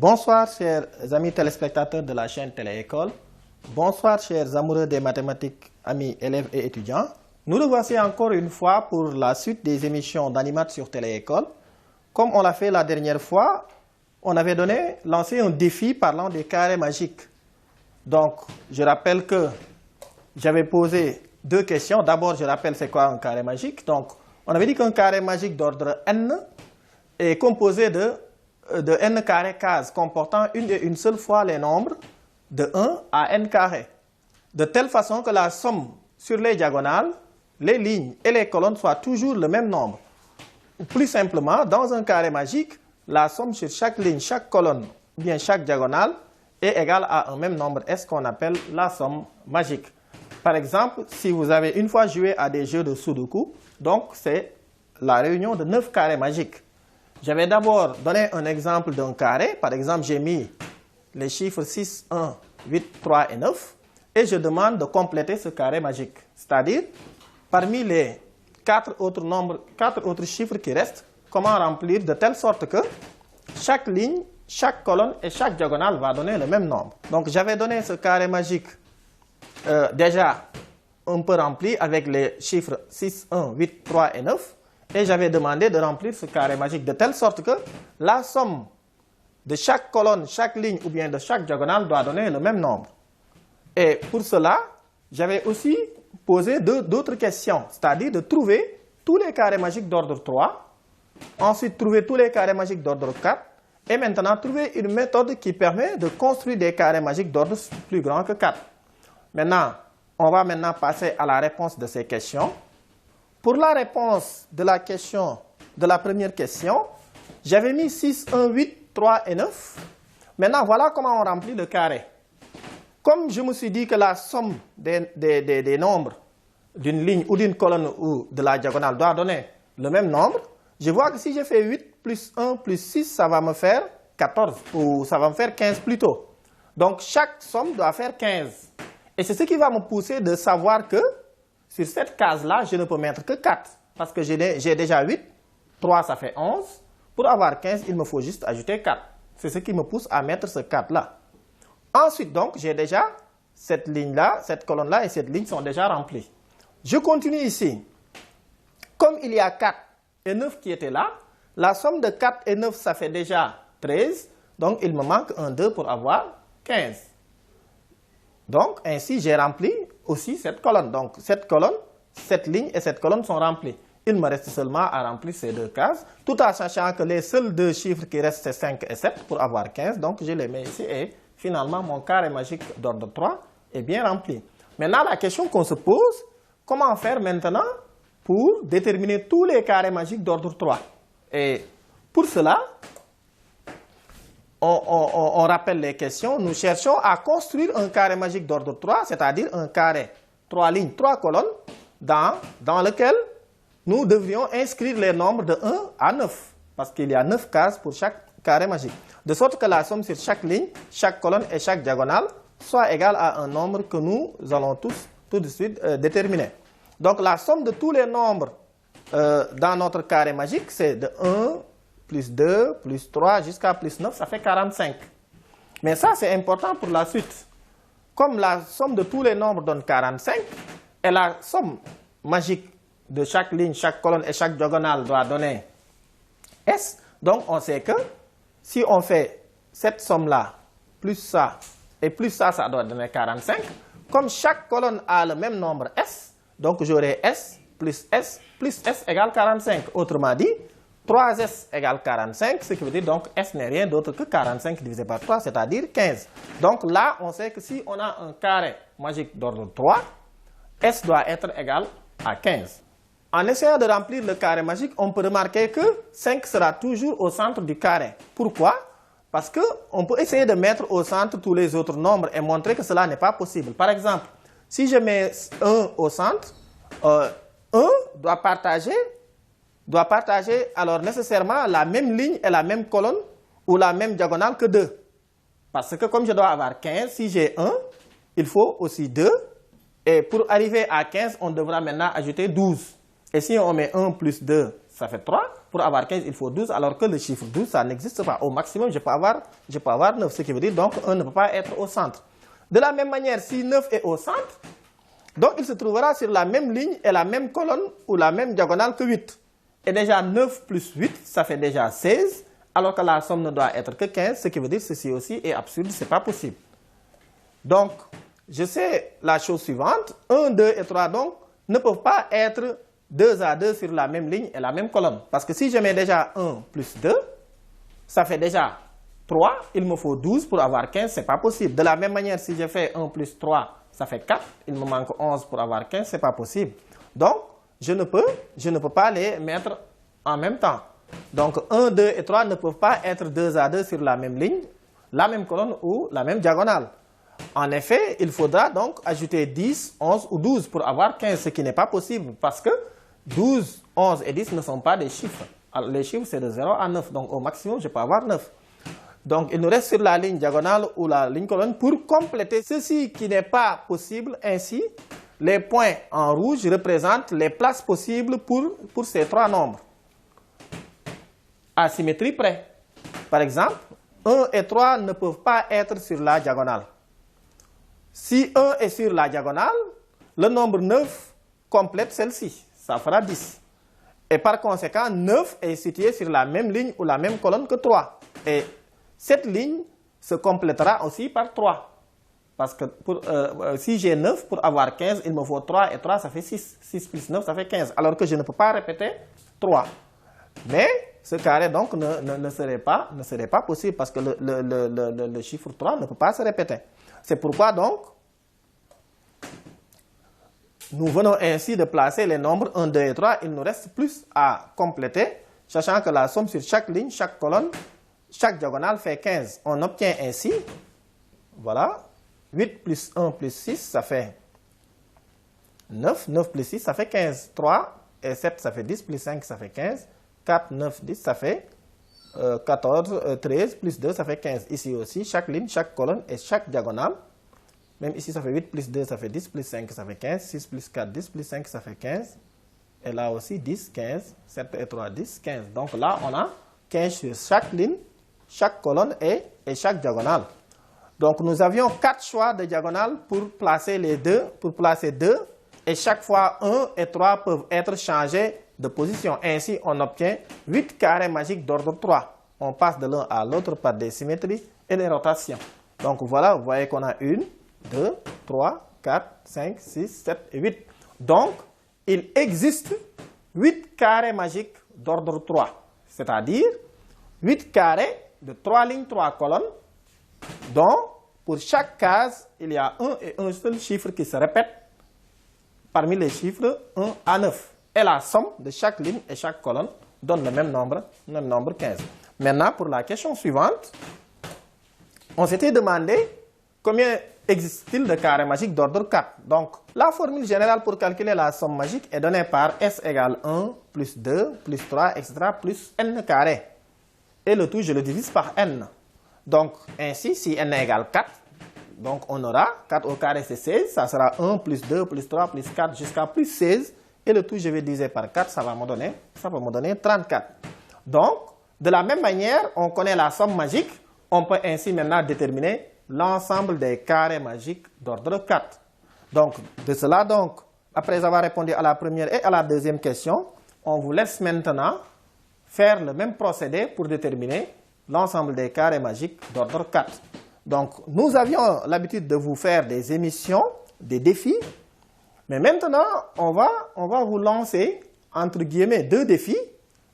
Bonsoir chers amis téléspectateurs de la chaîne Télé-École. Bonsoir chers amoureux des mathématiques, amis élèves et étudiants. Nous revoici encore une fois pour la suite des émissions d'Animat sur Télé-École. Comme on l'a fait la dernière fois, on avait lancé un défi parlant des carrés magiques. Donc, je rappelle que j'avais posé deux questions. D'abord, je rappelle c'est quoi un carré magique. Donc, on avait dit qu'un carré magique d'ordre n est composé de n carré cases comportant une et une seule fois les nombres de 1 à n carré. De telle façon que la somme sur les diagonales, les lignes et les colonnes soient toujours le même nombre. Plus simplement, dans un carré magique, la somme sur chaque ligne, chaque colonne ou bien chaque diagonale est égale à un même nombre S qu'on appelle la somme magique. Par exemple, si vous avez une fois joué à des jeux de Sudoku, donc c'est la réunion de 9 carrés magiques. J'avais d'abord donné un exemple d'un carré. Par exemple, j'ai mis les chiffres 6, 1, 8, 3 et 9. Et je demande de compléter ce carré magique. C'est-à-dire, parmi les 4 autres chiffres qui restent, comment remplir de telle sorte que chaque ligne, chaque colonne et chaque diagonale va donner le même nombre. Donc, j'avais donné ce carré magique déjà un peu rempli avec les chiffres 6, 1, 8, 3 et 9. Et j'avais demandé de remplir ce carré magique de telle sorte que la somme de chaque colonne, chaque ligne ou bien de chaque diagonale doit donner le même nombre. Et pour cela, j'avais aussi posé d'autres questions, c'est-à-dire de trouver tous les carrés magiques d'ordre 3, ensuite trouver tous les carrés magiques d'ordre 4, et maintenant trouver une méthode qui permet de construire des carrés magiques d'ordre plus grand que 4. Maintenant, on va passer à la réponse de ces questions. Pour la réponse de la première question, j'avais mis 6, 1, 8, 3 et 9. Maintenant, voilà comment on remplit le carré. Comme je me suis dit que la somme des nombres d'une ligne ou d'une colonne ou de la diagonale doit donner le même nombre, je vois que si je fais 8 plus 1 plus 6, ça va me faire 14, ou ça va me faire 15 plutôt. Donc, chaque somme doit faire 15. Et c'est ce qui va me pousser de savoir que sur cette case-là, je ne peux mettre que 4, parce que j'ai déjà 8, 3 ça fait 11. Pour avoir 15, il me faut juste ajouter 4. C'est ce qui me pousse à mettre ce 4-là. Ensuite, donc, j'ai déjà cette ligne-là, cette colonne-là et cette ligne sont déjà remplies. Je continue ici. Comme il y a 4 et 9 qui étaient là, la somme de 4 et 9, ça fait déjà 13. Donc, il me manque un 2 pour avoir 15. Donc, ainsi, j'ai rempli aussi cette colonne. Donc, cette ligne et cette colonne sont remplies. Il me reste seulement à remplir ces deux cases, tout en sachant que les seuls deux chiffres qui restent, c'est 5 et 7 pour avoir 15. Donc, je les mets ici et finalement, mon carré magique d'ordre 3 est bien rempli. Maintenant, la question qu'on se pose, comment faire maintenant pour déterminer tous les carrés magiques d'ordre 3? Et pour cela, on rappelle les questions. Nous cherchons à construire un carré magique d'ordre 3, c'est-à-dire un carré 3 lignes, 3 colonnes, dans lequel nous devrions inscrire les nombres de 1 à 9, parce qu'il y a 9 cases pour chaque carré magique. De sorte que la somme sur chaque ligne, chaque colonne et chaque diagonale soit égale à un nombre que nous allons tout de suite déterminer. Donc la somme de tous les nombres dans notre carré magique, c'est de 1, plus 2, plus 3, jusqu'à plus 9, ça fait 45. Mais ça, c'est important pour la suite. Comme la somme de tous les nombres donne 45, et la somme magique de chaque ligne, chaque colonne et chaque diagonale doit donner S, donc on sait que si on fait cette somme-là, plus ça, et plus ça, ça doit donner 45. Comme chaque colonne a le même nombre S, donc j'aurai S plus S égale 45. Autrement dit, 3S égale 45, ce qui veut dire donc S n'est rien d'autre que 45 divisé par 3, c'est-à-dire 15. Donc là, on sait que si on a un carré magique d'ordre 3, S doit être égal à 15. En essayant de remplir le carré magique, on peut remarquer que 5 sera toujours au centre du carré. Pourquoi? Parce qu'on peut essayer de mettre au centre tous les autres nombres et montrer que cela n'est pas possible. Par exemple, si je mets 1 au centre, 1 doit partager alors nécessairement la même ligne et la même colonne ou la même diagonale que 2. Parce que comme je dois avoir 15, si j'ai 1, il faut aussi 2. Et pour arriver à 15, on devra maintenant ajouter 12. Et si on met 1 plus 2, ça fait 3. Pour avoir 15, il faut 12, alors que le chiffre 12, ça n'existe pas. Au maximum, je peux avoir 9, ce qui veut dire donc 1 ne peut pas être au centre. De la même manière, si 9 est au centre, donc il se trouvera sur la même ligne et la même colonne ou la même diagonale que 8. Et déjà 9 plus 8, ça fait déjà 16, alors que la somme ne doit être que 15, ce qui veut dire que ceci aussi est absurde, ce n'est pas possible. Donc, je sais la chose suivante, 1, 2 et 3 donc ne peuvent pas être 2 à 2 sur la même ligne et la même colonne. Parce que si je mets déjà 1 plus 2, ça fait déjà 3, il me faut 12 pour avoir 15, ce n'est pas possible. De la même manière, si je fais 1 plus 3, ça fait 4, il me manque 11 pour avoir 15, ce n'est pas possible. Donc, je ne peux pas les mettre en même temps. Donc, 1, 2 et 3 ne peuvent pas être 2 à 2 sur la même ligne, la même colonne ou la même diagonale. En effet, il faudra donc ajouter 10, 11 ou 12 pour avoir 15, ce qui n'est pas possible parce que 12, 11 et 10 ne sont pas des chiffres. Alors, les chiffres, c'est de 0 à 9, donc au maximum, je peux avoir 9. Donc, il nous reste sur la ligne diagonale ou la ligne colonne pour compléter ceci qui n'est pas possible. Ainsi, les points en rouge représentent les places possibles pour ces trois nombres. À symétrie près. Par exemple, 1 et 3 ne peuvent pas être sur la diagonale. Si 1 est sur la diagonale, le nombre 9 complète celle-ci. Ça fera 10. Et par conséquent, 9 est situé sur la même ligne ou la même colonne que 3. Et cette ligne se complétera aussi par 3. Parce que si j'ai 9, pour avoir 15, il me faut 3 et 3, ça fait 6. 6 plus 9, ça fait 15. Alors que je ne peux pas répéter 3. Mais ce carré donc ne serait pas possible parce que le chiffre 3 ne peut pas se répéter. C'est pourquoi donc, nous venons ainsi de placer les nombres 1, 2 et 3. Il nous reste plus à compléter, sachant que la somme sur chaque ligne, chaque colonne, chaque diagonale fait 15. On obtient ainsi, voilà, 8 plus 1 plus 6, ça fait 9. 9 plus 6, ça fait 15. 3 et 7, ça fait 10. Plus 5, ça fait 15. 4, 9, 10, ça fait 14. 13 plus 2, ça fait 15. Ici aussi, chaque ligne, chaque colonne et chaque diagonale. Même ici, ça fait 8 plus 2, ça fait 10. Plus 5, ça fait 15. 6 plus 4, 10. Plus 5, ça fait 15. Et là aussi, 10, 15. 7 et 3, 10, 15. Donc là, on a 15 sur chaque ligne, chaque colonne et chaque diagonale. Donc nous avions 4 choix de diagonales pour placer les deux, et chaque fois 1 et 3 peuvent être changés de position. Ainsi, on obtient 8 carrés magiques d'ordre 3. On passe de l'un à l'autre par des symétries et des rotations. Donc voilà, vous voyez qu'on a 1, 2, 3, 4, 5, 6, 7 et 8. Donc, il existe 8 carrés magiques d'ordre 3. C'est-à-dire 8 carrés de 3 lignes, 3 colonnes, dont pour chaque case, il y a un et un seul chiffre qui se répète parmi les chiffres 1 à 9. Et la somme de chaque ligne et chaque colonne donne le même nombre 15. Maintenant, pour la question suivante, on s'était demandé combien existe-t-il de carrés magiques d'ordre 4. Donc, la formule générale pour calculer la somme magique est donnée par S égale 1, plus 2, plus 3, etc., plus n carré. Et le tout, je le divise par n. Donc, ainsi, si n égale 4, donc on aura 4 au carré, c'est 16. Ça sera 1, plus 2, plus 3, plus 4, jusqu'à plus 16. Et le tout, je vais diviser par 4, ça va me donner 34. Donc, de la même manière, on connaît la somme magique. On peut ainsi maintenant déterminer l'ensemble des carrés magiques d'ordre 4. Donc, de cela, donc, après avoir répondu à la première et à la deuxième question, on vous laisse maintenant faire le même procédé pour déterminer l'ensemble des carrés magiques d'ordre 4. Donc, nous avions l'habitude de vous faire des émissions, des défis. Mais maintenant, on va vous lancer, entre guillemets, 2 défis,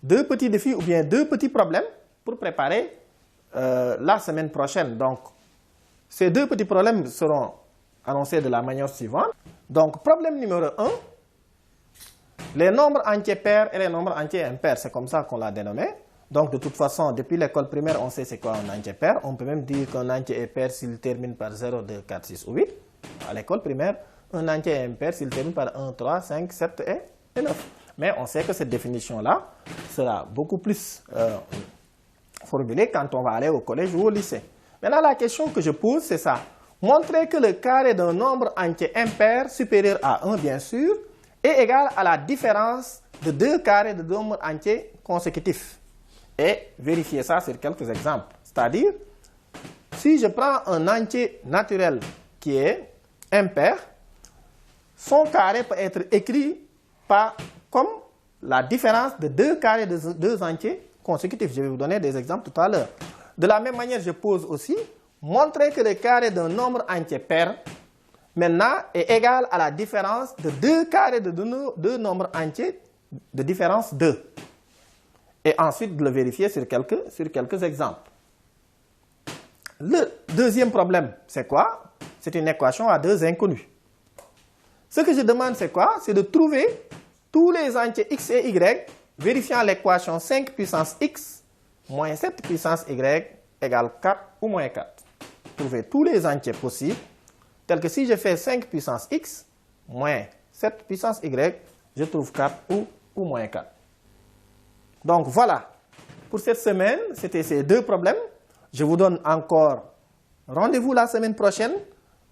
2 petits défis ou bien 2 petits problèmes pour préparer la semaine prochaine. Donc, ces 2 petits problèmes seront annoncés de la manière suivante. Donc, problème numéro 1, les nombres entiers pairs et les nombres entiers impairs. C'est comme ça qu'on l'a dénommé. Donc, de toute façon, depuis l'école primaire, on sait c'est quoi un entier pair. On peut même dire qu'un entier est pair s'il termine par 0, 2, 4, 6 ou 8. À l'école primaire, un entier est impair s'il termine par 1, 3, 5, 7 et 9. Mais on sait que cette définition-là sera beaucoup plus formulée quand on va aller au collège ou au lycée. Maintenant, la question que je pose, c'est ça. Montrer que le carré d'un nombre entier impair supérieur à 1, bien sûr, est égal à la différence de 2 carrés de nombres entiers consécutifs. Et vérifier ça sur quelques exemples. C'est-à-dire, si je prends un entier naturel qui est impair, son carré peut être écrit comme la différence de deux carrés de deux entiers consécutifs. Je vais vous donner des exemples tout à l'heure. De la même manière, je pose aussi montrer que le carré d'un nombre entier pair maintenant est égal à la différence de deux carrés de deux nombres entiers de différence 2. Et ensuite de le vérifier sur quelques exemples. Le deuxième problème, c'est quoi? C'est une équation à deux inconnus. Ce que je demande, c'est quoi? C'est de trouver tous les entiers x et y, vérifiant l'équation 5 puissance x moins 7 puissance y égale 4 ou moins 4. Trouver tous les entiers possibles, tels que si je fais 5 puissance x moins 7 puissance y, je trouve 4 ou moins 4. Donc voilà, pour cette semaine, c'était ces deux problèmes. Je vous donne encore rendez-vous la semaine prochaine,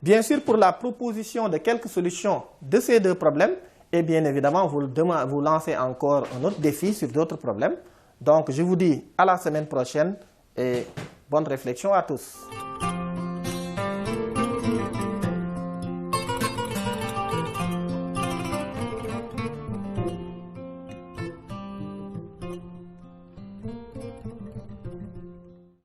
bien sûr pour la proposition de quelques solutions de ces deux problèmes, et bien évidemment vous lancez encore un autre défi sur d'autres problèmes. Donc je vous dis à la semaine prochaine et bonne réflexion à tous.